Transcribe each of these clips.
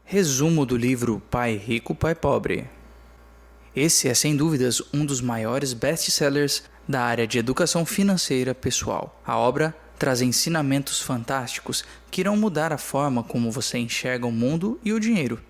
Resumo do livro Pai Rico, Pai Pobre. Esse é sem dúvidas um dos maiores best-sellers da área de educação financeira pessoal. A obra traz ensinamentos fantásticos que irão mudar a forma como você enxerga o mundo e o dinheiro.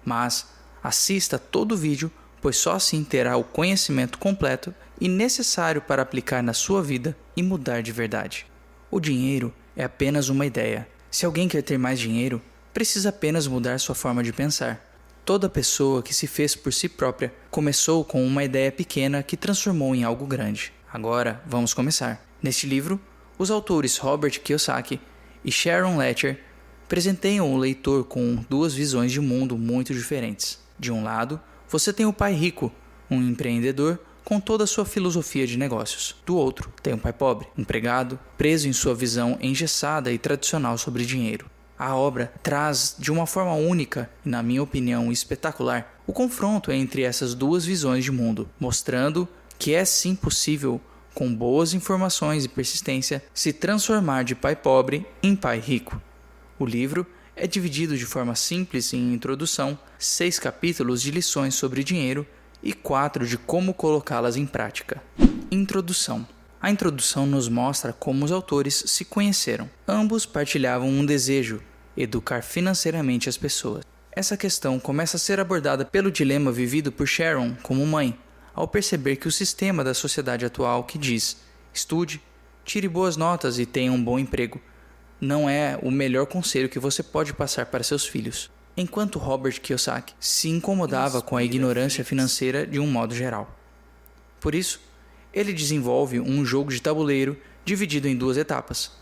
Mas assista todo o vídeo, pois só assim terá o conhecimento completo e necessário para aplicar na sua vida e mudar de verdade. O dinheiro é apenas uma ideia. Se alguém quer ter mais dinheiro, precisa apenas mudar sua forma de pensar. Toda pessoa que se fez por si própria começou com uma ideia pequena que transformou em algo grande. Agora, vamos começar. Neste livro, os autores Robert Kiyosaki e Sharon Lechter presenteiam o leitor com duas visões de mundo muito diferentes. De um lado, você tem o pai rico, um empreendedor com toda a sua filosofia de negócios. Do outro, tem o pai pobre, empregado, preso em sua visão engessada e tradicional sobre dinheiro. A obra traz, de uma forma única e, na minha opinião, espetacular, o confronto entre essas duas visões de mundo, mostrando que é sim possível, com boas informações e persistência, se transformar de pai pobre em pai rico. O livro é dividido de forma simples em introdução, 6 capítulos de lições sobre dinheiro e 4 de como colocá-las em prática. Introdução. A introdução nos mostra como os autores se conheceram. Ambos partilhavam um desejo: educar financeiramente as pessoas. Essa questão começa a ser abordada pelo dilema vivido por Sharon como mãe, ao perceber que o sistema da sociedade atual que diz estude, tire boas notas e tenha um bom emprego não é o melhor conselho que você pode passar para seus filhos. Enquanto Robert Kiyosaki se incomodava com a ignorância financeira de um modo geral. Por isso, ele desenvolve um jogo de tabuleiro dividido em 2 etapas.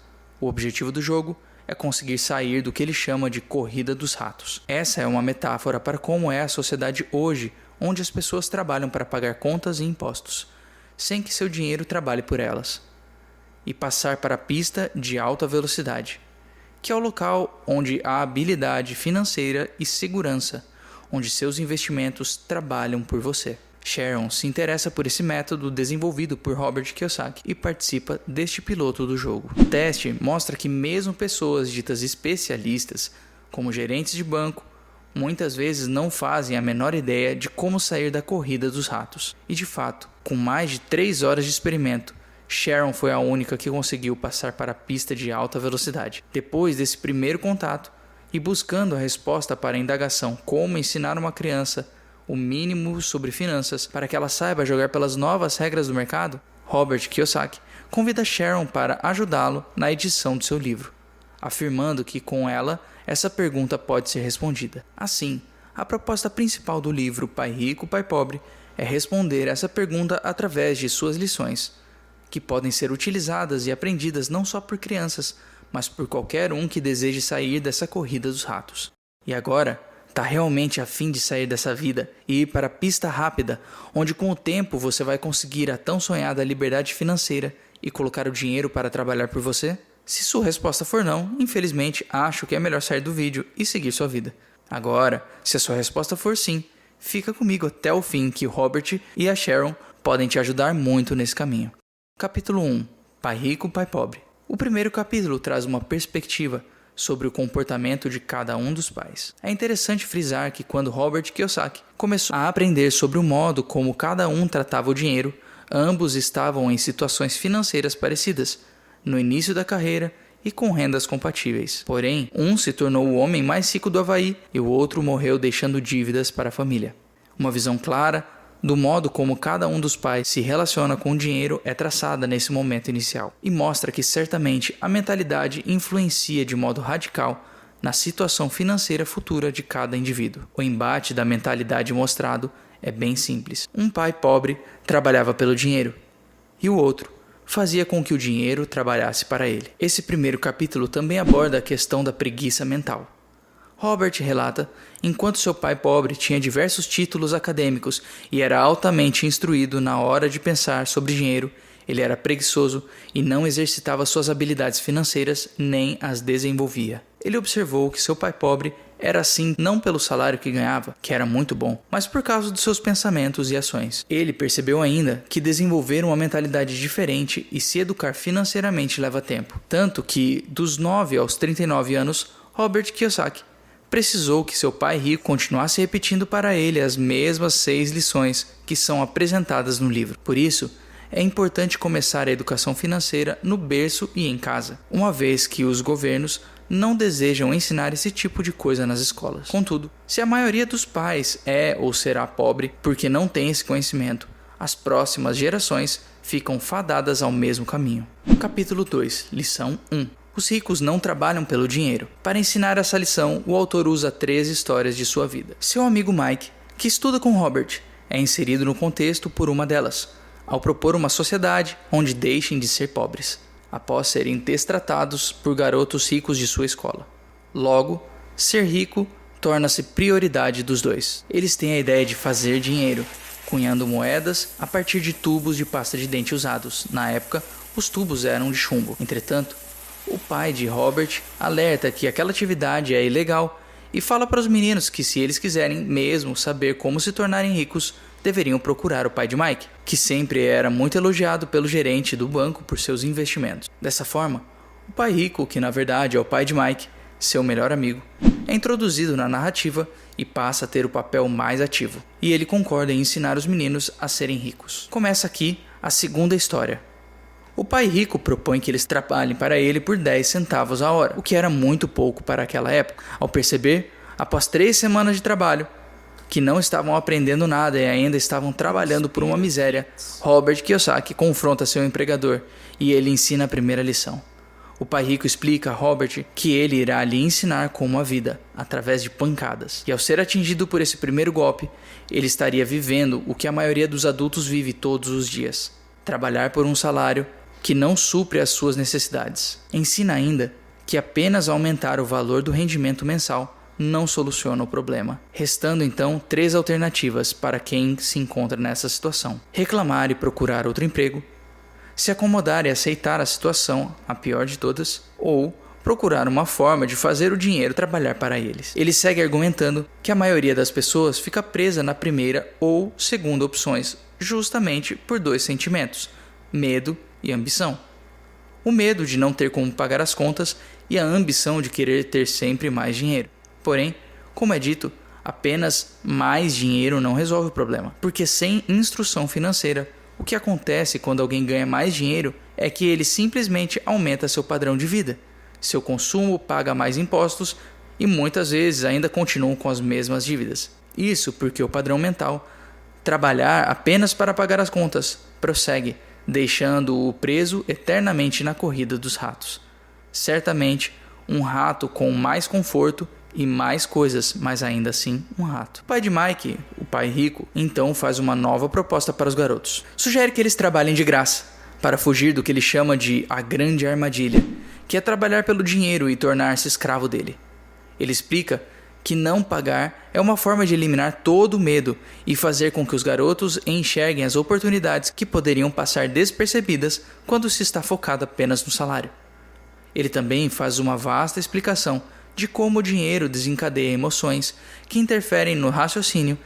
O objetivo do jogo é conseguir sair do que ele chama de corrida dos ratos. Essa é uma metáfora para como é a sociedade hoje, onde as pessoas trabalham para pagar contas e impostos, sem que seu dinheiro trabalhe por elas, e passar para a pista de alta velocidade, que é o local onde há habilidade financeira e segurança, onde seus investimentos trabalham por você. Sharon se interessa por esse método desenvolvido por Robert Kiyosaki e participa deste piloto do jogo. O teste mostra que mesmo pessoas ditas especialistas, como gerentes de banco, muitas vezes não fazem a menor ideia de como sair da corrida dos ratos. E de fato, com mais de 3 horas de experimento, Sharon foi a única que conseguiu passar para a pista de alta velocidade. Depois desse primeiro contato, e buscando a resposta para a indagação como ensinar uma criança o mínimo sobre finanças para que ela saiba jogar pelas novas regras do mercado, Robert Kiyosaki convida Sharon para ajudá-lo na edição do seu livro, afirmando que com ela essa pergunta pode ser respondida. Assim, a proposta principal do livro Pai Rico, Pai Pobre é responder essa pergunta através de suas lições, que podem ser utilizadas e aprendidas não só por crianças, mas por qualquer um que deseje sair dessa corrida dos ratos. E agora, está realmente a fim de sair dessa vida e ir para a pista rápida, onde com o tempo você vai conseguir a tão sonhada liberdade financeira e colocar o dinheiro para trabalhar por você? Se sua resposta for não, infelizmente acho que é melhor sair do vídeo e seguir sua vida. Agora, se a sua resposta for sim, fica comigo até o fim que o Robert e a Sharon podem te ajudar muito nesse caminho. Capítulo 1. Pai Rico, Pai Pobre. O primeiro capítulo traz uma perspectiva sobre o comportamento de cada um dos pais. É interessante frisar que quando Robert Kiyosaki começou a aprender sobre o modo como cada um tratava o dinheiro, ambos estavam em situações financeiras parecidas, no início da carreira e com rendas compatíveis. Porém, um se tornou o homem mais rico do Havaí e o outro morreu deixando dívidas para a família. Uma visão clara do modo como cada um dos pais se relaciona com o dinheiro é traçada nesse momento inicial e mostra que certamente a mentalidade influencia de modo radical na situação financeira futura de cada indivíduo. O embate da mentalidade mostrado é bem simples. Um pai pobre trabalhava pelo dinheiro e o outro fazia com que o dinheiro trabalhasse para ele. Esse primeiro capítulo também aborda a questão da preguiça mental. Robert relata, enquanto seu pai pobre tinha diversos títulos acadêmicos e era altamente instruído na hora de pensar sobre dinheiro, ele era preguiçoso e não exercitava suas habilidades financeiras nem as desenvolvia. Ele observou que seu pai pobre era assim não pelo salário que ganhava, que era muito bom, mas por causa dos seus pensamentos e ações. Ele percebeu ainda que desenvolver uma mentalidade diferente e se educar financeiramente leva tempo, tanto que dos 9 aos 39 anos, Robert Kiyosaki precisou que seu pai rico continuasse repetindo para ele as mesmas 6 lições que são apresentadas no livro. Por isso, é importante começar a educação financeira no berço e em casa, uma vez que os governos não desejam ensinar esse tipo de coisa nas escolas. Contudo, se a maioria dos pais é ou será pobre porque não tem esse conhecimento, as próximas gerações ficam fadadas ao mesmo caminho. Capítulo 2, lição 1. Os ricos não trabalham pelo dinheiro. Para ensinar essa lição, o autor usa 3 histórias de sua vida. Seu amigo Mike, que estuda com Robert, é inserido no contexto por uma delas, ao propor uma sociedade onde deixem de ser pobres, após serem destratados por garotos ricos de sua escola. Logo, ser rico torna-se prioridade dos dois. Eles têm a ideia de fazer dinheiro, cunhando moedas a partir de tubos de pasta de dente usados. Na época, os tubos eram de chumbo. Entretanto, o pai de Robert alerta que aquela atividade é ilegal e fala para os meninos que, se eles quiserem mesmo saber como se tornarem ricos, deveriam procurar o pai de Mike, que sempre era muito elogiado pelo gerente do banco por seus investimentos. Dessa forma, o pai rico, que na verdade é o pai de Mike, seu melhor amigo, é introduzido na narrativa e passa a ter o papel mais ativo. E ele concorda em ensinar os meninos a serem ricos. Começa aqui a segunda história. O pai rico propõe que eles trabalhem para ele por 10 centavos a hora, o que era muito pouco para aquela época. Ao perceber, após 3 semanas de trabalho, que não estavam aprendendo nada e ainda estavam trabalhando por uma miséria, Robert Kiyosaki confronta seu empregador e ele ensina a primeira lição. O pai rico explica a Robert que ele irá lhe ensinar como a vida, através de pancadas. E ao ser atingido por esse primeiro golpe, ele estaria vivendo o que a maioria dos adultos vive todos os dias: trabalhar por um salário que não supre as suas necessidades. Ensina ainda que apenas aumentar o valor do rendimento mensal não soluciona o problema, restando então 3 alternativas para quem se encontra nessa situação: reclamar e procurar outro emprego, se acomodar e aceitar a situação, a pior de todas, ou procurar uma forma de fazer o dinheiro trabalhar para eles. Ele segue argumentando que a maioria das pessoas fica presa na primeira ou segunda opções, justamente por 2 sentimentos: medo e ambição. O medo de não ter como pagar as contas e a ambição de querer ter sempre mais dinheiro. Porém, como é dito, apenas mais dinheiro não resolve o problema, porque sem instrução financeira, o que acontece quando alguém ganha mais dinheiro é que ele simplesmente aumenta seu padrão de vida, seu consumo, paga mais impostos e muitas vezes ainda continuam com as mesmas dívidas. Isso porque o padrão mental, trabalhar apenas para pagar as contas, prossegue, deixando-o preso eternamente na corrida dos ratos. Certamente, um rato com mais conforto e mais coisas, mas ainda assim um rato. O pai de Mike, o pai rico, então faz uma nova proposta para os garotos. Sugere que eles trabalhem de graça, para fugir do que ele chama de a grande armadilha, que é trabalhar pelo dinheiro e tornar-se escravo dele. Ele explica que não pagar é uma forma de eliminar todo o medo e fazer com que os garotos enxerguem as oportunidades que poderiam passar despercebidas quando se está focado apenas no salário. Ele também faz uma vasta explicação de como o dinheiro desencadeia emoções que interferem no raciocínio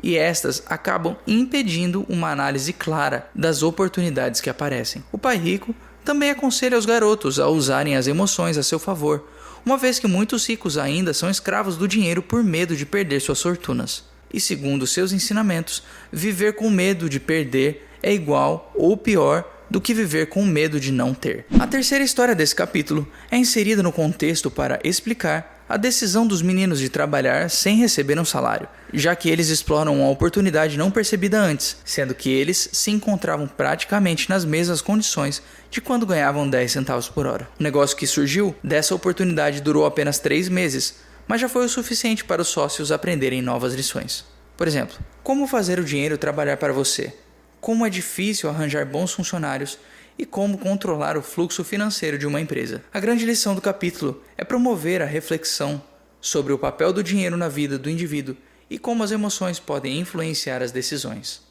e estas acabam impedindo uma análise clara das oportunidades que aparecem. O pai rico também aconselha os garotos a usarem as emoções a seu favor, uma vez que muitos ricos ainda são escravos do dinheiro por medo de perder suas fortunas. E segundo seus ensinamentos, viver com medo de perder é igual ou pior do que viver com medo de não ter. A terceira história desse capítulo é inserida no contexto para explicar a decisão dos meninos de trabalhar sem receber um salário, já que eles exploram uma oportunidade não percebida antes, sendo que eles se encontravam praticamente nas mesmas condições de quando ganhavam 10 centavos por hora. O negócio que surgiu dessa oportunidade durou apenas 3 meses, mas já foi o suficiente para os sócios aprenderem novas lições. Por exemplo, como fazer o dinheiro trabalhar para você? Como é difícil arranjar bons funcionários e como controlar o fluxo financeiro de uma empresa. A grande lição do capítulo é promover a reflexão sobre o papel do dinheiro na vida do indivíduo e como as emoções podem influenciar as decisões.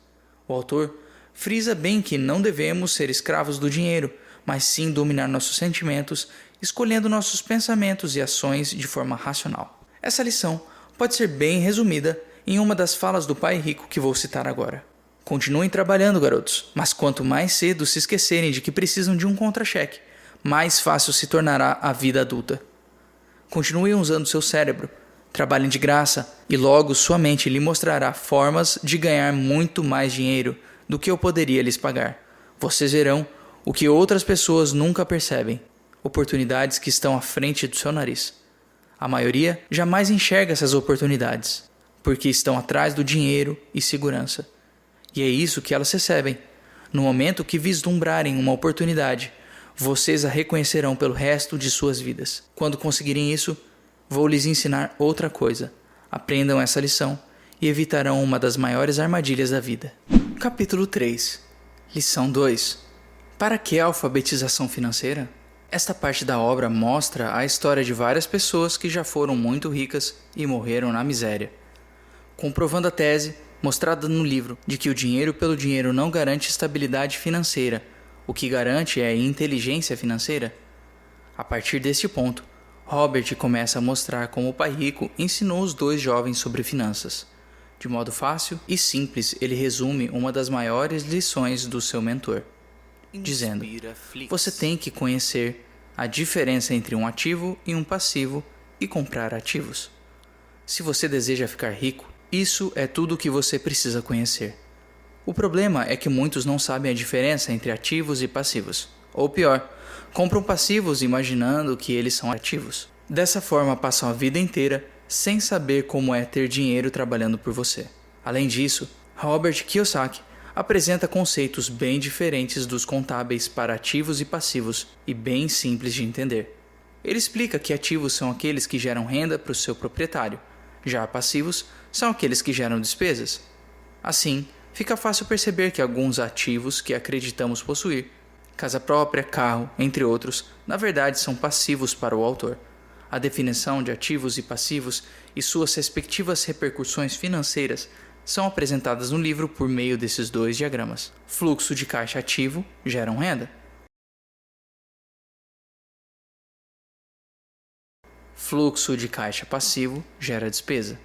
O autor frisa bem que não devemos ser escravos do dinheiro, mas sim dominar nossos sentimentos, escolhendo nossos pensamentos e ações de forma racional. Essa lição pode ser bem resumida em uma das falas do pai rico que vou citar agora. Continuem trabalhando, garotos, mas quanto mais cedo se esquecerem de que precisam de um contra-cheque, mais fácil se tornará a vida adulta. Continuem usando seu cérebro, Trabalhem de graça e logo sua mente lhe mostrará formas de ganhar muito mais dinheiro do que eu poderia lhes pagar. Vocês verão o que outras pessoas nunca percebem: oportunidades que estão à frente do seu nariz. A maioria jamais enxerga essas oportunidades, porque estão atrás do dinheiro e segurança. E é isso que elas recebem. No momento que vislumbrarem uma oportunidade, vocês a reconhecerão pelo resto de suas vidas. Quando conseguirem isso, vou lhes ensinar outra coisa. Aprendam essa lição e evitarão uma das maiores armadilhas da vida. Capítulo 3. Lição 2. Para que a alfabetização financeira? Esta parte da obra mostra a história de várias pessoas que já foram muito ricas e morreram na miséria, comprovando a tese, mostrada no livro, de que o dinheiro pelo dinheiro não garante estabilidade financeira. O que garante é inteligência financeira. A partir deste ponto, Robert começa a mostrar como o pai rico ensinou os dois jovens sobre finanças. De modo fácil e simples, ele resume uma das maiores lições do seu mentor, dizendo: você tem que conhecer a diferença entre um ativo e um passivo e comprar ativos. Se você deseja ficar rico, isso é tudo o que você precisa conhecer. O problema é que muitos não sabem a diferença entre ativos e passivos. Ou pior, compram passivos imaginando que eles são ativos. Dessa forma, passam a vida inteira sem saber como é ter dinheiro trabalhando por você. Além disso, Robert Kiyosaki apresenta conceitos bem diferentes dos contábeis para ativos e passivos e bem simples de entender. Ele explica que ativos são aqueles que geram renda para o seu proprietário, já passivos são aqueles que geram despesas. Assim, fica fácil perceber que alguns ativos que acreditamos possuir, casa própria, carro, entre outros, na verdade são passivos para o autor. A definição de ativos e passivos e suas respectivas repercussões financeiras são apresentadas no livro por meio desses dois diagramas. Fluxo de caixa ativo geram renda. Fluxo de caixa passivo gera despesa.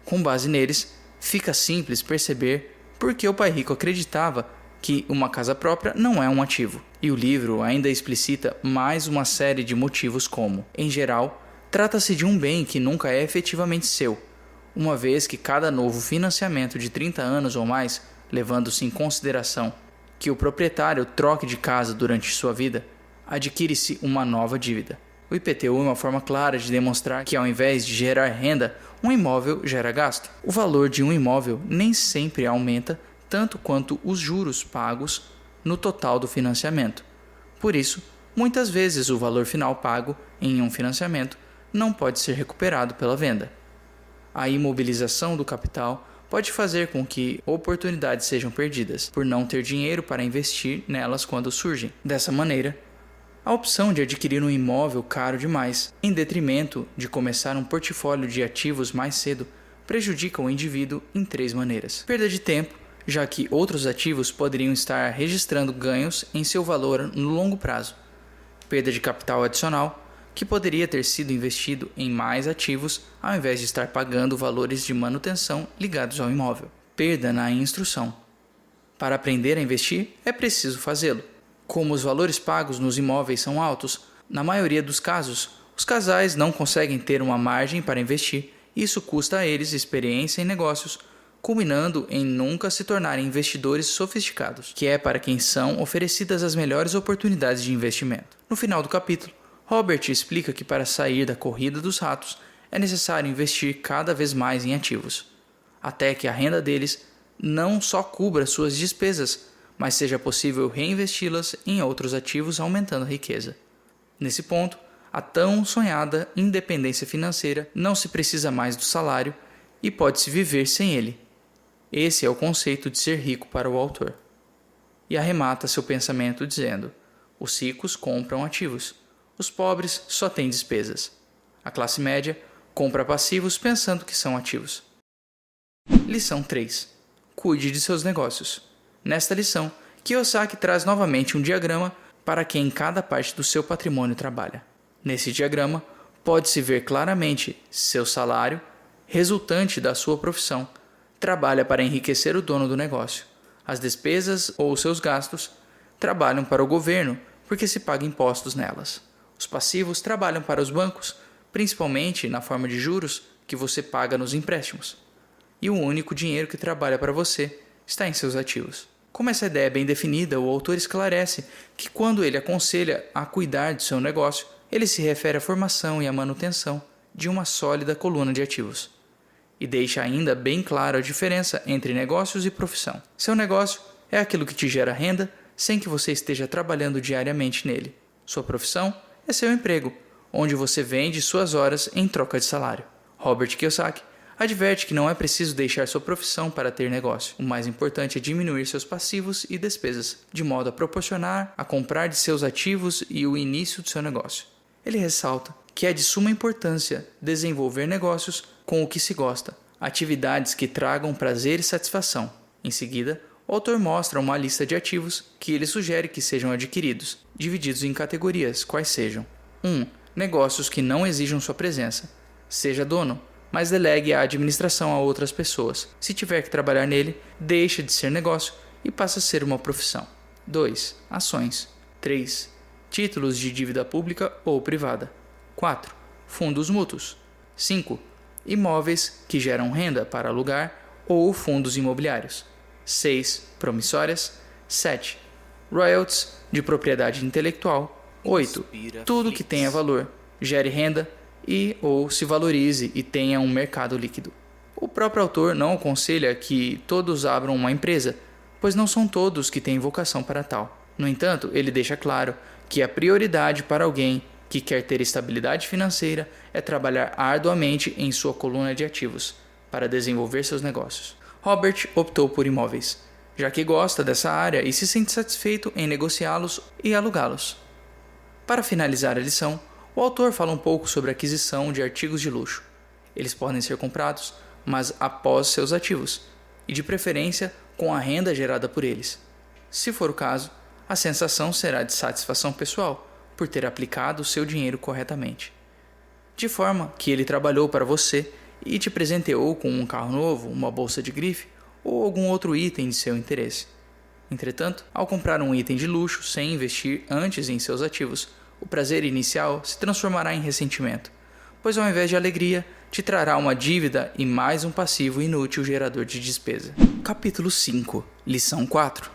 Com base neles, fica simples perceber por que o pai rico acreditava que uma casa própria não é um ativo. E o livro ainda explicita mais uma série de motivos como, em geral, trata-se de um bem que nunca é efetivamente seu, uma vez que cada novo financiamento de 30 anos ou mais, levando-se em consideração que o proprietário troque de casa durante sua vida, adquire-se uma nova dívida. O IPTU é uma forma clara de demonstrar que, ao invés de gerar renda, um imóvel gera gasto. O valor de um imóvel nem sempre aumenta tanto quanto os juros pagos no total do financiamento. Por isso, muitas vezes o valor final pago em um financiamento não pode ser recuperado pela venda. A imobilização do capital pode fazer com que oportunidades sejam perdidas, por não ter dinheiro para investir nelas quando surgem. Dessa maneira, a opção de adquirir um imóvel caro demais, em detrimento de começar um portfólio de ativos mais cedo, prejudica o indivíduo em 3 maneiras. Perda de tempo, já que outros ativos poderiam estar registrando ganhos em seu valor no longo prazo. Perda de capital adicional, que poderia ter sido investido em mais ativos ao invés de estar pagando valores de manutenção ligados ao imóvel. Perda na instrução. Para aprender a investir, é preciso fazê-lo. Como os valores pagos nos imóveis são altos, na maioria dos casos, os casais não conseguem ter uma margem para investir e isso custa a eles experiência em negócios, culminando em nunca se tornarem investidores sofisticados, que é para quem são oferecidas as melhores oportunidades de investimento. No final do capítulo, Robert explica que para sair da corrida dos ratos é necessário investir cada vez mais em ativos, até que a renda deles não só cubra suas despesas, mas seja possível reinvesti-las em outros ativos, aumentando a riqueza. Nesse ponto, a tão sonhada independência financeira não se precisa mais do salário e pode-se viver sem ele. Esse é o conceito de ser rico para o autor. E arremata seu pensamento dizendo: os ricos compram ativos, os pobres só têm despesas. A classe média compra passivos pensando que são ativos. Lição 3. Cuide de seus negócios. Nesta lição, Kiyosaki traz novamente um diagrama para quem cada parte do seu patrimônio trabalha. Nesse diagrama, pode-se ver claramente seu salário, resultante da sua profissão, trabalha para enriquecer o dono do negócio. As despesas ou seus gastos trabalham para o governo porque se paga impostos nelas. Os passivos trabalham para os bancos principalmente na forma de juros que você paga nos empréstimos. E o único dinheiro que trabalha para você está em seus ativos. Como essa ideia é bem definida, o autor esclarece que quando ele aconselha a cuidar do seu negócio, ele se refere à formação e à manutenção de uma sólida coluna de ativos. E deixa ainda bem clara a diferença entre negócios e profissão. Seu negócio é aquilo que te gera renda sem que você esteja trabalhando diariamente nele. Sua profissão é seu emprego, onde você vende suas horas em troca de salário. Robert Kiyosaki adverte que não é preciso deixar sua profissão para ter negócio. O mais importante é diminuir seus passivos e despesas, de modo a proporcionar a comprar de seus ativos e o início do seu negócio. Ele ressalta que é de suma importância desenvolver negócios com o que se gosta, atividades que tragam prazer e satisfação. Em seguida, o autor mostra uma lista de ativos que ele sugere que sejam adquiridos, divididos em categorias, quais sejam: 1. Negócios que não exijam sua presença. Seja dono, mas delegue a administração a outras pessoas. Se tiver que trabalhar nele, deixa de ser negócio e passa a ser uma profissão. 2. Ações. 3. Títulos de dívida pública ou privada. 4. Fundos mútuos. 5. Imóveis que geram renda para alugar ou fundos imobiliários. 6. Promissórias. 7. Royalties de propriedade intelectual. 8. Tudo que tenha valor, gere renda e ou se valorize e tenha um mercado líquido. O próprio autor não aconselha que todos abram uma empresa, pois não são todos que têm vocação para tal. No entanto, ele deixa claro que a prioridade para alguém que quer ter estabilidade financeira é trabalhar arduamente em sua coluna de ativos para desenvolver seus negócios. Robert optou por imóveis, já que gosta dessa área e se sente satisfeito em negociá-los e alugá-los. Para finalizar a lição, o autor fala um pouco sobre a aquisição de artigos de luxo. Eles podem ser comprados, mas após seus ativos, e de preferência com a renda gerada por eles. Se for o caso, a sensação será de satisfação pessoal por ter aplicado o seu dinheiro corretamente. De forma que ele trabalhou para você e te presenteou com um carro novo, uma bolsa de grife ou algum outro item de seu interesse. Entretanto, ao comprar um item de luxo sem investir antes em seus ativos, o prazer inicial se transformará em ressentimento, pois ao invés de alegria, te trará uma dívida e mais um passivo inútil gerador de despesa. Capítulo 5. Lição 4.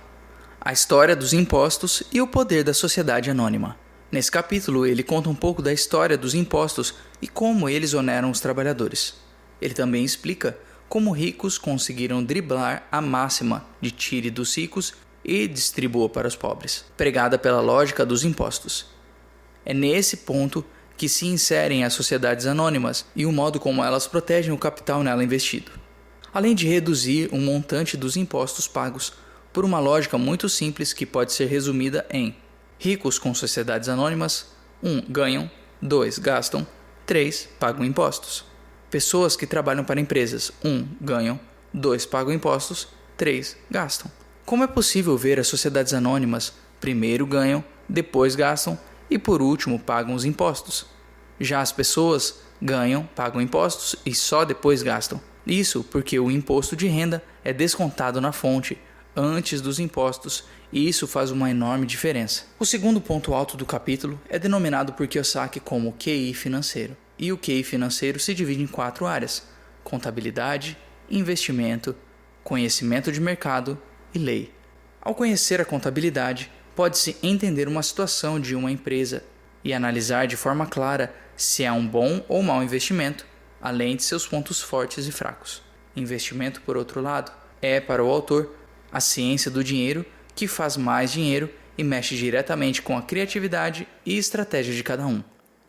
A história dos impostos e o poder da sociedade anônima. Nesse capítulo, ele conta um pouco da história dos impostos e como eles oneram os trabalhadores. Ele também explica como ricos conseguiram driblar a máxima de tire dos ricos e distribua para os pobres, pregada pela lógica dos impostos. É nesse ponto que se inserem as sociedades anônimas e o modo como elas protegem o capital nela investido, além de reduzir o montante dos impostos pagos por uma lógica muito simples que pode ser resumida em: ricos com sociedades anônimas, 1. Ganham, 2. Gastam, 3. Pagam impostos. Pessoas que trabalham para empresas, 1. Ganham, 2. Pagam impostos, 3. Gastam. Como é possível ver as sociedades anônimas primeiro ganham, depois gastam e por último pagam os impostos? Já as pessoas ganham, pagam impostos e só depois gastam. Isso porque o imposto de renda é descontado na fonte antes dos impostos, e isso faz uma enorme diferença. O segundo ponto alto do capítulo é denominado por Kiyosaki como QI financeiro. E o QI financeiro se divide em 4 áreas: contabilidade, investimento, conhecimento de mercado e lei. Ao conhecer a contabilidade, pode-se entender uma situação de uma empresa e analisar de forma clara se é um bom ou mau investimento, além de seus pontos fortes e fracos. Investimento, por outro lado, é, para o autor, a ciência do dinheiro que faz mais dinheiro e mexe diretamente com a criatividade e estratégia de cada um.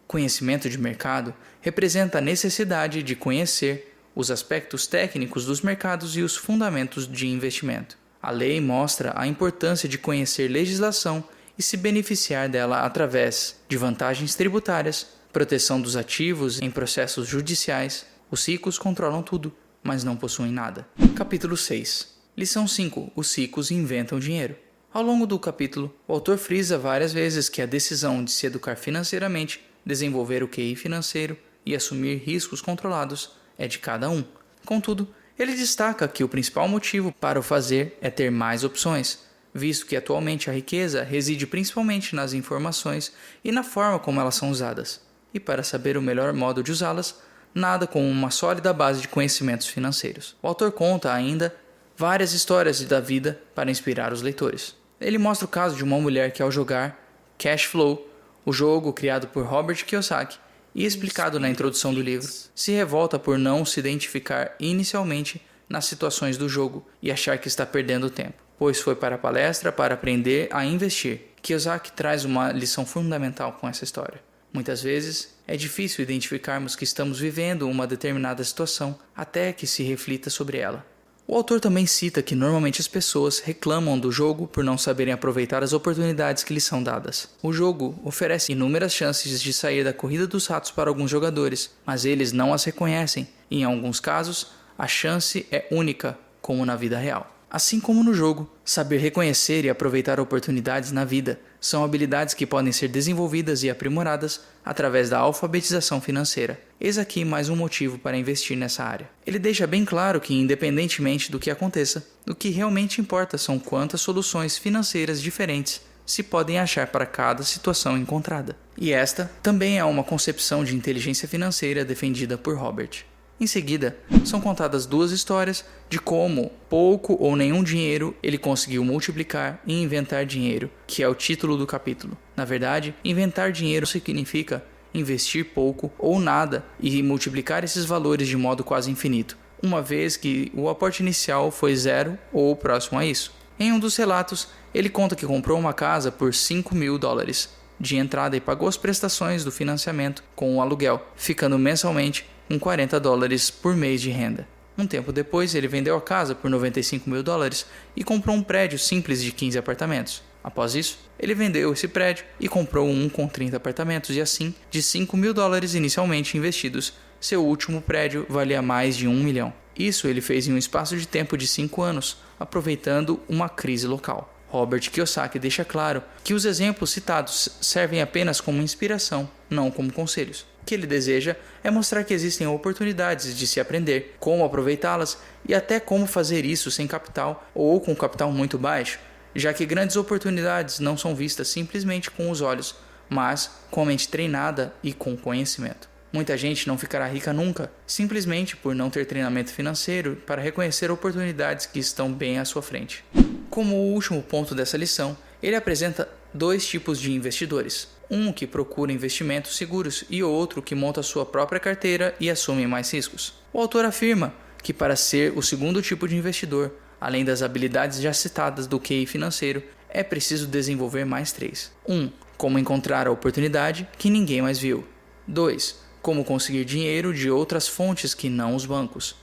Conhecimento de mercado representa a necessidade de conhecer os aspectos técnicos dos mercados e os fundamentos de investimento. A lei mostra a importância de conhecer legislação e se beneficiar dela através de vantagens tributárias, proteção dos ativos em processos judiciais. Os ricos controlam tudo, mas não possuem nada. Capítulo 6. Lição 5. Os ricos inventam dinheiro. Ao longo do capítulo, o autor frisa várias vezes que a decisão de se educar financeiramente, desenvolver o QI financeiro e assumir riscos controlados é de cada um. Contudo, ele destaca que o principal motivo para o fazer é ter mais opções, visto que atualmente a riqueza reside principalmente nas informações e na forma como elas são usadas. e para saber o melhor modo de usá-las, nada como uma sólida base de conhecimentos financeiros. O autor conta ainda várias histórias da vida para inspirar os leitores. Ele mostra o caso de uma mulher que, ao jogar Cash Flow, o jogo criado por Robert Kiyosaki e explicado na introdução do livro, se revolta por não se identificar inicialmente nas situações do jogo e achar que está perdendo tempo, pois foi para a palestra para aprender a investir. Kiyosaki traz uma lição fundamental com essa história. Muitas vezes, é difícil identificarmos que estamos vivendo uma determinada situação até que se reflita sobre ela. O autor também cita que normalmente as pessoas reclamam do jogo por não saberem aproveitar as oportunidades que lhes são dadas. O jogo oferece inúmeras chances de sair da corrida dos ratos para alguns jogadores, mas eles não as reconhecem e, em alguns casos, a chance é única, como na vida real. Assim como no jogo, saber reconhecer e aproveitar oportunidades na vida são habilidades que podem ser desenvolvidas e aprimoradas através da alfabetização financeira. Eis aqui mais um motivo para investir nessa área. Ele deixa bem claro que, independentemente do que aconteça, o que realmente importa são quantas soluções financeiras diferentes se podem achar para cada situação encontrada. E esta também é uma concepção de inteligência financeira defendida por Robert. Em seguida, são contadas duas histórias de como pouco ou nenhum dinheiro ele conseguiu multiplicar e inventar dinheiro, que é o título do capítulo. Na verdade, inventar dinheiro significa investir pouco ou nada e multiplicar esses valores de modo quase infinito, uma vez que o aporte inicial foi zero ou próximo a isso. Em um dos relatos, ele conta que comprou uma casa por $5.000 de entrada e pagou as prestações do financiamento com o aluguel, ficando mensalmente com $40 por mês de renda. Um tempo depois, ele vendeu a casa por $95.000 e comprou um prédio simples de 15 apartamentos. Após isso, ele vendeu esse prédio e comprou um com 30 apartamentos e assim, de $5.000 inicialmente investidos, seu último prédio valia mais de $1 milhão. Isso ele fez em um espaço de tempo de 5 anos, aproveitando uma crise local. Robert Kiyosaki deixa claro que os exemplos citados servem apenas como inspiração, não como conselhos. O que ele deseja é mostrar que existem oportunidades de se aprender, como aproveitá-las e até como fazer isso sem capital ou com capital muito baixo, já que grandes oportunidades não são vistas simplesmente com os olhos, mas com a mente treinada e com conhecimento. Muita gente não ficará rica nunca, simplesmente por não ter treinamento financeiro para reconhecer oportunidades que estão bem à sua frente. Como o último ponto dessa lição, ele apresenta dois tipos de investidores. Um que procura investimentos seguros e outro que monta sua própria carteira e assume mais riscos. O autor afirma que para ser o segundo tipo de investidor, além das habilidades já citadas do QI financeiro, é preciso desenvolver mais 3. 1. Como encontrar a oportunidade que ninguém mais viu. 2. Como conseguir dinheiro de outras fontes que não os bancos.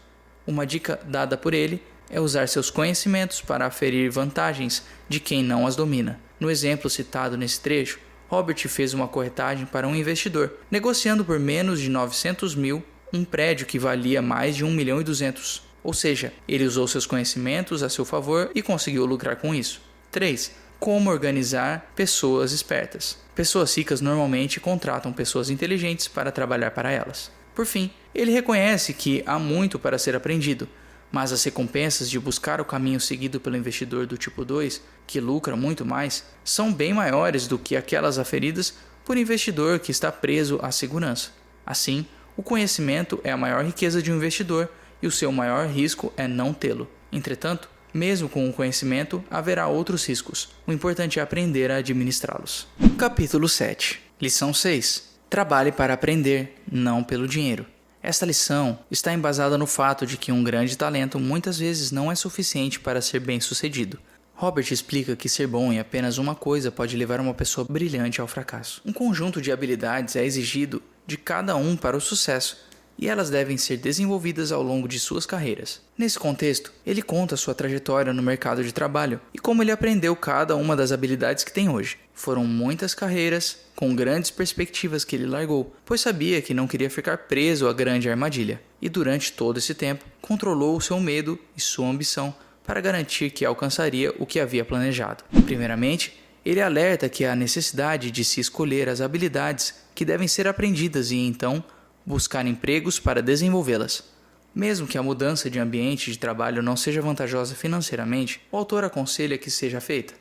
Uma dica dada por ele é usar seus conhecimentos para aferir vantagens de quem não as domina. No exemplo citado nesse trecho, Robert fez uma corretagem para um investidor, negociando por menos de 900 mil um prédio que valia mais de 1.200.000. Ou seja, ele usou seus conhecimentos a seu favor e conseguiu lucrar com isso. 3. Como organizar pessoas espertas. Pessoas ricas normalmente contratam pessoas inteligentes para trabalhar para elas. Por fim, ele reconhece que há muito para ser aprendido, mas as recompensas de buscar o caminho seguido pelo investidor do tipo 2, que lucra muito mais, são bem maiores do que aquelas aferidas por investidor que está preso à segurança. Assim, o conhecimento é a maior riqueza de um investidor e o seu maior risco é não tê-lo. Entretanto, mesmo com o conhecimento, haverá outros riscos. O importante é aprender a administrá-los. Capítulo 7. Lição 6. Trabalhe para aprender, não pelo dinheiro. Esta lição está embasada no fato de que um grande talento muitas vezes não é suficiente para ser bem-sucedido. Robert explica que ser bom em apenas uma coisa pode levar uma pessoa brilhante ao fracasso. Um conjunto de habilidades é exigido de cada um para o sucesso, e elas devem ser desenvolvidas ao longo de suas carreiras. Nesse contexto, ele conta sua trajetória no mercado de trabalho e como ele aprendeu cada uma das habilidades que tem hoje. Foram muitas carreiras com grandes perspectivas que ele largou, pois sabia que não queria ficar preso à grande armadilha. E durante todo esse tempo, controlou o seu medo e sua ambição para garantir que alcançaria o que havia planejado. Primeiramente, ele alerta que há necessidade de se escolher as habilidades que devem ser aprendidas e então buscar empregos para desenvolvê-las. Mesmo que a mudança de ambiente de trabalho não seja vantajosa financeiramente, o autor aconselha que seja feita,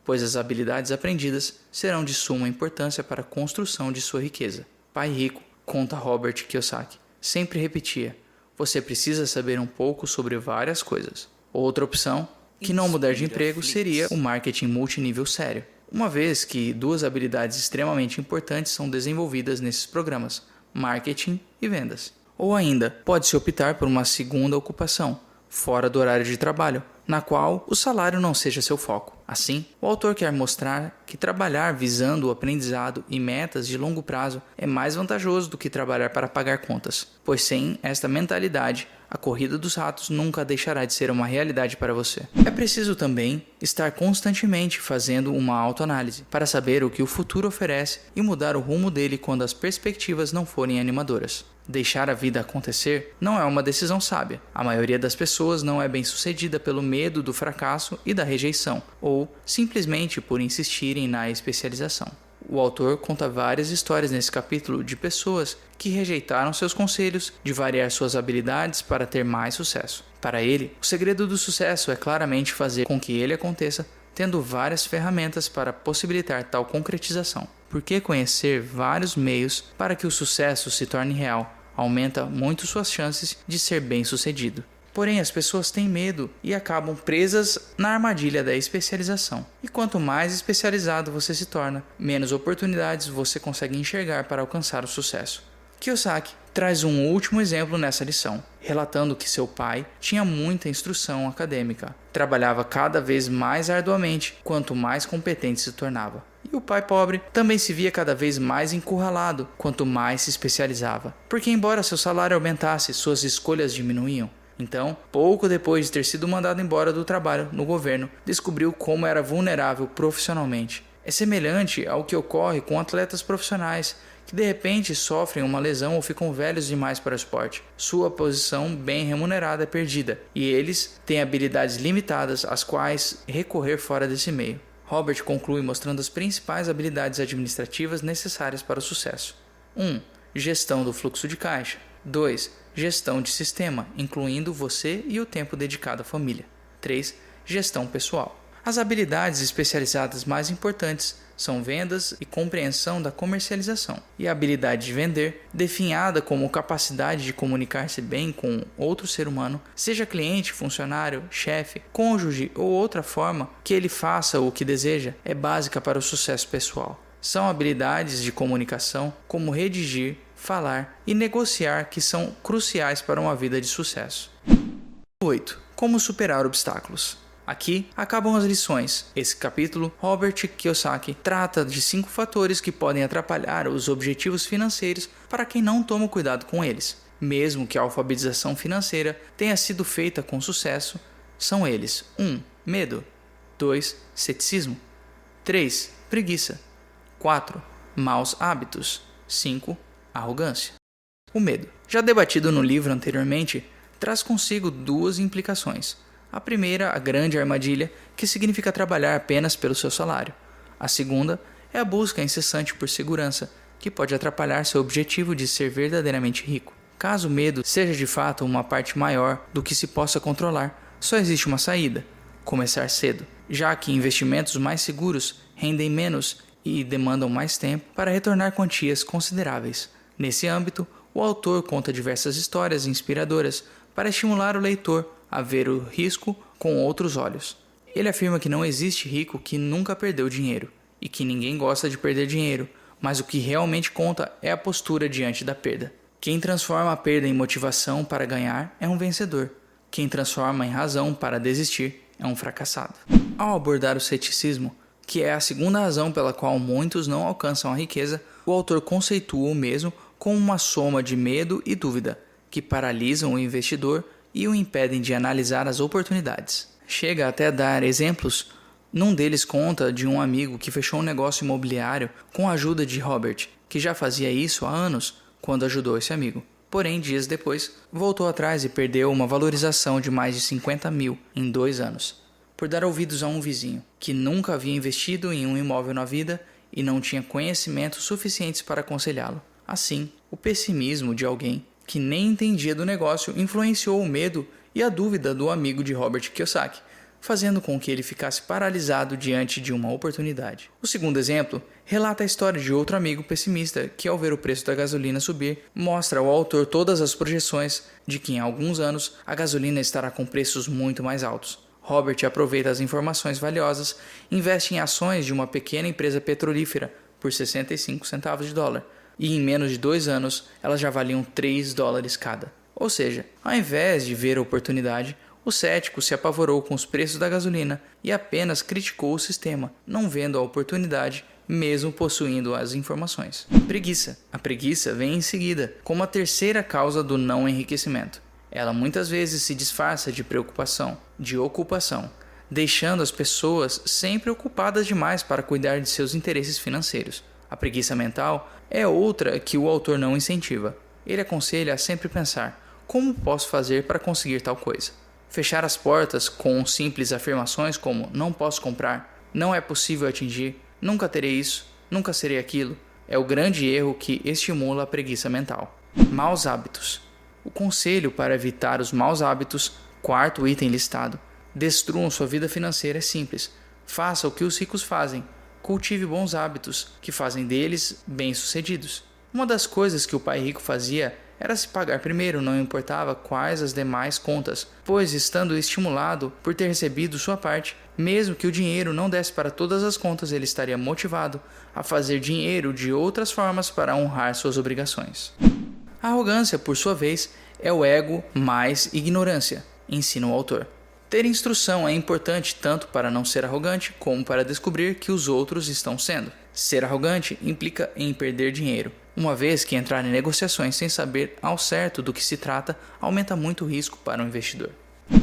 pois as habilidades aprendidas serão de suma importância para a construção de sua riqueza. pai rico, conta Robert Kiyosaki, sempre repetia: você precisa saber um pouco sobre várias coisas. Outra opção, que não mudar de emprego, seria o marketing multinível sério, uma vez que duas habilidades extremamente importantes são desenvolvidas nesses programas: marketing e vendas. Ou ainda, pode-se optar por uma segunda ocupação, fora do horário de trabalho, na qual o salário não seja seu foco. Assim, o autor quer mostrar que trabalhar visando o aprendizado e metas de longo prazo é mais vantajoso do que trabalhar para pagar contas, pois sem esta mentalidade, a corrida dos ratos nunca deixará de ser uma realidade para você. É preciso também estar constantemente fazendo uma autoanálise para saber o que o futuro oferece e mudar o rumo dele quando as perspectivas não forem animadoras. Deixar a vida acontecer não é uma decisão sábia. A maioria das pessoas não é bem-sucedida pelo medo do fracasso e da rejeição, ou simplesmente por insistirem na especialização. O autor conta várias histórias nesse capítulo de pessoas que rejeitaram seus conselhos de variar suas habilidades para ter mais sucesso. Para ele, o segredo do sucesso é claramente fazer com que ele aconteça, tendo várias ferramentas para possibilitar tal concretização. Porque conhecer vários meios para que o sucesso se torne real aumenta muito suas chances de ser bem-sucedido. Porém, as pessoas têm medo e acabam presas na armadilha da especialização. E quanto mais especializado você se torna, menos oportunidades você consegue enxergar para alcançar o sucesso. Kiyosaki traz um último exemplo nessa lição, relatando que seu pai tinha muita instrução acadêmica, trabalhava cada vez mais arduamente quanto mais competente se tornava. E o pai pobre também se via cada vez mais encurralado quanto mais se especializava, porque embora seu salário aumentasse, suas escolhas diminuíam. Então, pouco depois de ter sido mandado embora do trabalho no governo, descobriu como era vulnerável profissionalmente. É semelhante ao que ocorre com atletas profissionais, que de repente sofrem uma lesão ou ficam velhos demais para o esporte. Sua posição bem remunerada é perdida, e eles têm habilidades limitadas às quais recorrer fora desse meio. Robert conclui mostrando as principais habilidades administrativas necessárias para o sucesso. 1. Gestão do fluxo de caixa. 2. Gestão de sistema, incluindo você e o tempo dedicado à família. 3. Gestão pessoal. As habilidades especializadas mais importantes são vendas e compreensão da comercialização, e a habilidade de vender, definhada como capacidade de comunicar-se bem com outro ser humano, seja cliente, funcionário, chefe, cônjuge ou outra forma que ele faça o que deseja, é básica para o sucesso pessoal. São habilidades de comunicação, como redigir, falar e negociar, que são cruciais para uma vida de sucesso. 8. Como superar obstáculos. Aqui acabam as lições. Esse capítulo, Robert Kiyosaki trata de 5 fatores que podem atrapalhar os objetivos financeiros para quem não toma cuidado com eles. Mesmo que a alfabetização financeira tenha sido feita com sucesso, são eles: 1. Medo. 2. Ceticismo. 3. Preguiça. 4. Maus hábitos. 5. Arrogância. O medo, já debatido no livro anteriormente, traz consigo 2 implicações. A primeira, a grande armadilha, que significa trabalhar apenas pelo seu salário. A segunda é a busca incessante por segurança, que pode atrapalhar seu objetivo de ser verdadeiramente rico. Caso o medo seja de fato uma parte maior do que se possa controlar, só existe uma saída: começar cedo, já que investimentos mais seguros rendem menos e demandam mais tempo para retornar quantias consideráveis. Nesse âmbito, o autor conta diversas histórias inspiradoras para estimular o leitor a ver o risco com outros olhos. Ele afirma que não existe rico que nunca perdeu dinheiro, e que ninguém gosta de perder dinheiro, mas o que realmente conta é a postura diante da perda. Quem transforma a perda em motivação para ganhar é um vencedor. Quem transforma em razão para desistir é um fracassado. Ao abordar o ceticismo, que é a segunda razão pela qual muitos não alcançam a riqueza, o autor conceitua o mesmo como uma soma de medo e dúvida, que paralisam o investidor e o impedem de analisar as oportunidades. Chega até a dar exemplos. Num deles conta de um amigo que fechou um negócio imobiliário com a ajuda de Robert, que já fazia isso há anos quando ajudou esse amigo. Porém, dias depois, voltou atrás e perdeu uma valorização de mais de 50 mil em 2 anos, por dar ouvidos a um vizinho, que nunca havia investido em um imóvel na vida e não tinha conhecimentos suficientes para aconselhá-lo. Assim, o pessimismo de alguém que nem entendia do negócio influenciou o medo e a dúvida do amigo de Robert Kiyosaki, fazendo com que ele ficasse paralisado diante de uma oportunidade. O segundo exemplo relata a história de outro amigo pessimista que, ao ver o preço da gasolina subir, mostra ao autor todas as projeções de que em alguns anos a gasolina estará com preços muito mais altos. Robert aproveita as informações valiosas e investe em ações de uma pequena empresa petrolífera por 65 centavos de dólar, e em menos de 2 anos elas já valiam 3 dólares cada. Ou seja, ao invés de ver a oportunidade, o cético se apavorou com os preços da gasolina e apenas criticou o sistema, não vendo a oportunidade, mesmo possuindo as informações. Preguiça. A preguiça vem em seguida, como a terceira causa do não enriquecimento. Ela muitas vezes se disfarça de preocupação, de ocupação, deixando as pessoas sempre ocupadas demais para cuidar de seus interesses financeiros. A preguiça mental é outra que o autor não incentiva. Ele aconselha a sempre pensar: como posso fazer para conseguir tal coisa? Fechar as portas com simples afirmações como não posso comprar, não é possível atingir, nunca terei isso, nunca serei aquilo, é o grande erro que estimula a preguiça mental. Maus hábitos. O conselho para evitar os maus hábitos, quarto item listado: destruam sua vida financeira, é simples. Faça o que os ricos fazem. Cultive bons hábitos que fazem deles bem-sucedidos. Uma das coisas que o pai rico fazia era se pagar primeiro, não importava quais as demais contas, pois, estando estimulado por ter recebido sua parte, mesmo que o dinheiro não desse para todas as contas, ele estaria motivado a fazer dinheiro de outras formas para honrar suas obrigações. A arrogância, por sua vez, é o ego mais ignorância, ensina o autor. Ter instrução é importante tanto para não ser arrogante como para descobrir que os outros estão sendo. Ser arrogante implica em perder dinheiro, uma vez que entrar em negociações sem saber ao certo do que se trata aumenta muito o risco para o investidor.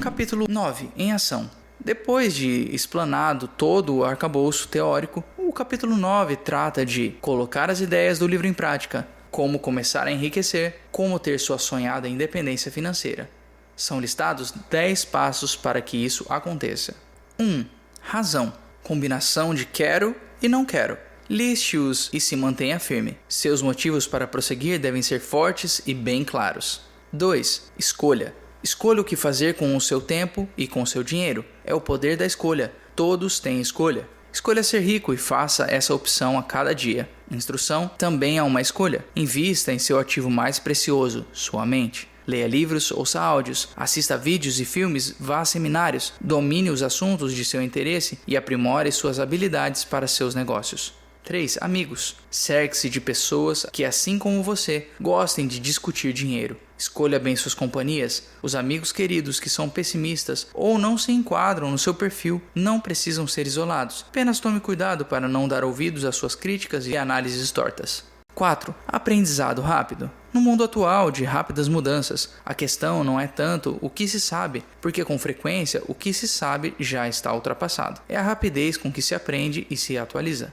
Capítulo 9. Em ação. Depois de explanado todo o arcabouço teórico, o capítulo 9 trata de colocar as ideias do livro em prática, como começar a enriquecer, como ter sua sonhada independência financeira. São listados 10 passos para que isso aconteça. 1. Razão. Combinação de quero e não quero. Liste-os e se mantenha firme. Seus motivos para prosseguir devem ser fortes e bem claros. 2. Escolha. Escolha o que fazer com o seu tempo e com o seu dinheiro. É o poder da escolha. Todos têm escolha. Escolha ser rico e faça essa opção a cada dia. Instrução também é uma escolha. Invista em seu ativo mais precioso, sua mente. Leia livros, ouça áudios, assista vídeos e filmes, vá a seminários, domine os assuntos de seu interesse e aprimore suas habilidades para seus negócios. 3. Amigos. Cerque-se de pessoas que, assim como você, gostem de discutir dinheiro. Escolha bem suas companhias. Os amigos queridos que são pessimistas ou não se enquadram no seu perfil não precisam ser isolados. Apenas tome cuidado para não dar ouvidos às suas críticas e análises tortas. 4. Aprendizado rápido. No mundo atual de rápidas mudanças, a questão não é tanto o que se sabe, porque com frequência o que se sabe já está ultrapassado. É a rapidez com que se aprende e se atualiza.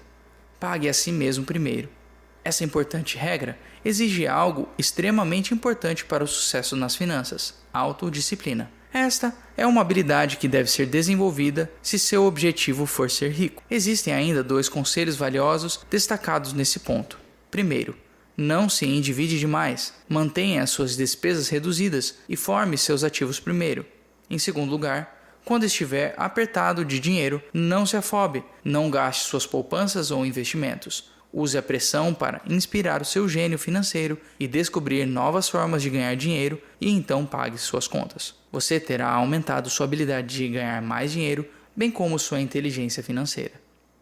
Pague a si mesmo primeiro. Essa importante regra exige algo extremamente importante para o sucesso nas finanças: autodisciplina. Esta é uma habilidade que deve ser desenvolvida se seu objetivo for ser rico. Existem ainda 2 conselhos valiosos destacados nesse ponto. Primeiro, não se endivide demais. Mantenha as suas despesas reduzidas e forme seus ativos primeiro. Em segundo lugar, quando estiver apertado de dinheiro, não se afobe. Não gaste suas poupanças ou investimentos. Use a pressão para inspirar o seu gênio financeiro e descobrir novas formas de ganhar dinheiro e então pague suas contas. Você terá aumentado sua habilidade de ganhar mais dinheiro, bem como sua inteligência financeira.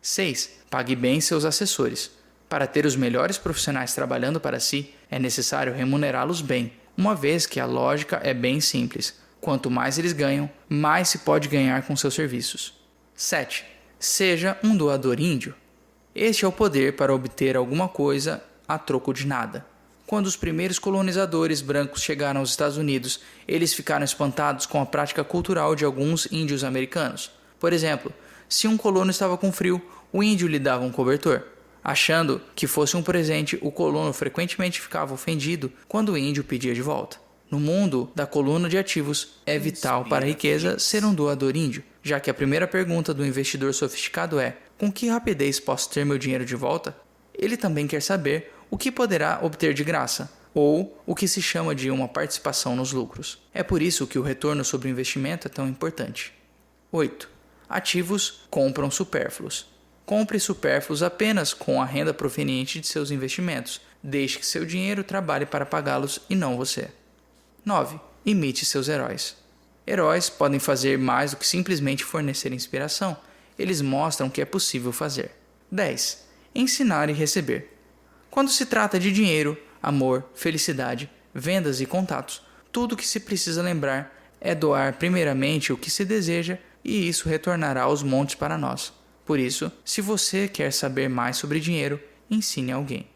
6. Pague bem seus assessores. Para ter os melhores profissionais trabalhando para si, é necessário remunerá-los bem, uma vez que a lógica é bem simples. Quanto mais eles ganham, mais se pode ganhar com seus serviços. 7. Seja um doador índio. Este é o poder para obter alguma coisa a troco de nada. Quando os primeiros colonizadores brancos chegaram aos Estados Unidos, eles ficaram espantados com a prática cultural de alguns índios americanos. Por exemplo, se um colono estava com frio, o índio lhe dava um cobertor. Achando que fosse um presente, o colono frequentemente ficava ofendido quando o índio pedia de volta. No mundo da coluna de ativos, é vital para a riqueza ser um doador índio, já que a primeira pergunta do investidor sofisticado é: com que rapidez posso ter meu dinheiro de volta? Ele também quer saber o que poderá obter de graça, ou o que se chama de uma participação nos lucros. É por isso que o retorno sobre o investimento é tão importante. 8. Ativos compram supérfluos. Compre supérfluos apenas com a renda proveniente de seus investimentos. Deixe que seu dinheiro trabalhe para pagá-los e não você. 9. Imite seus heróis. Heróis podem fazer mais do que simplesmente fornecer inspiração. Eles mostram que é possível fazer. 10. Ensinar e receber. Quando se trata de dinheiro, amor, felicidade, vendas e contatos, tudo o que se precisa lembrar é doar primeiramente o que se deseja e isso retornará aos montes para nós. Por isso, se você quer saber mais sobre dinheiro, ensine alguém.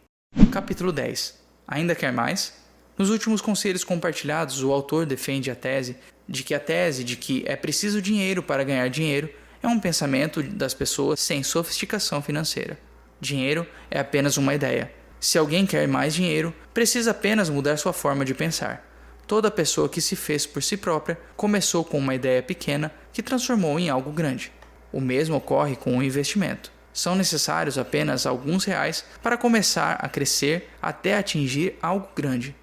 Capítulo 10. Ainda quer mais? Nos últimos conselhos compartilhados, o autor defende a tese de que é preciso dinheiro para ganhar dinheiro é um pensamento das pessoas sem sofisticação financeira. Dinheiro é apenas uma ideia. Se alguém quer mais dinheiro, precisa apenas mudar sua forma de pensar. Toda pessoa que se fez por si própria começou com uma ideia pequena que transformou em algo grande. O mesmo ocorre com o investimento. São necessários apenas alguns reais para começar a crescer até atingir algo grande.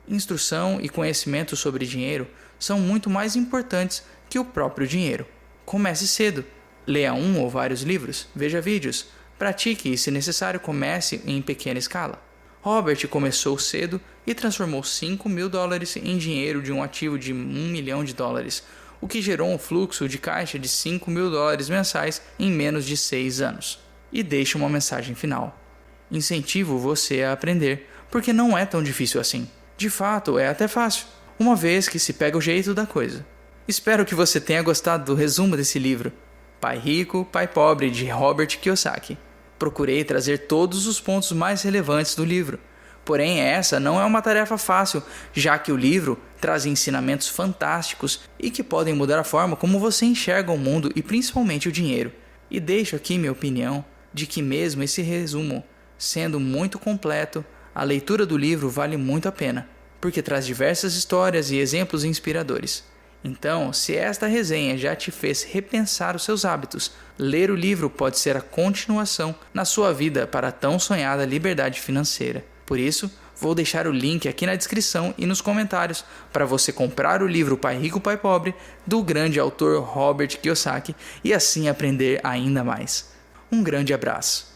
Instrução e conhecimento sobre dinheiro são muito mais importantes que o próprio dinheiro. Comece cedo. Leia um ou vários livros, veja vídeos, pratique e, se necessário, comece em pequena escala. Robert começou cedo e transformou $5.000 em dinheiro de um ativo de $1 milhão, o que gerou um fluxo de caixa de $5.000 mensais em menos de 6 anos. E deixe uma mensagem final. Incentivo você a aprender, porque não é tão difícil assim. De fato, é até fácil, uma vez que se pega o jeito da coisa. Espero que você tenha gostado do resumo desse livro, Pai Rico, Pai Pobre, de Robert Kiyosaki. Procurei trazer todos os pontos mais relevantes do livro. Porém, essa não é uma tarefa fácil, já que o livro traz ensinamentos fantásticos e que podem mudar a forma como você enxerga o mundo e principalmente o dinheiro. E deixo aqui minha opinião de que mesmo esse resumo sendo muito completo, a leitura do livro vale muito a pena, porque traz diversas histórias e exemplos inspiradores. Então, se esta resenha já te fez repensar os seus hábitos, ler o livro pode ser a continuação na sua vida para a tão sonhada liberdade financeira. Por isso, vou deixar o link aqui na descrição e nos comentários para você comprar o livro Pai Rico, Pai Pobre, do grande autor Robert Kiyosaki e assim aprender ainda mais. Um grande abraço.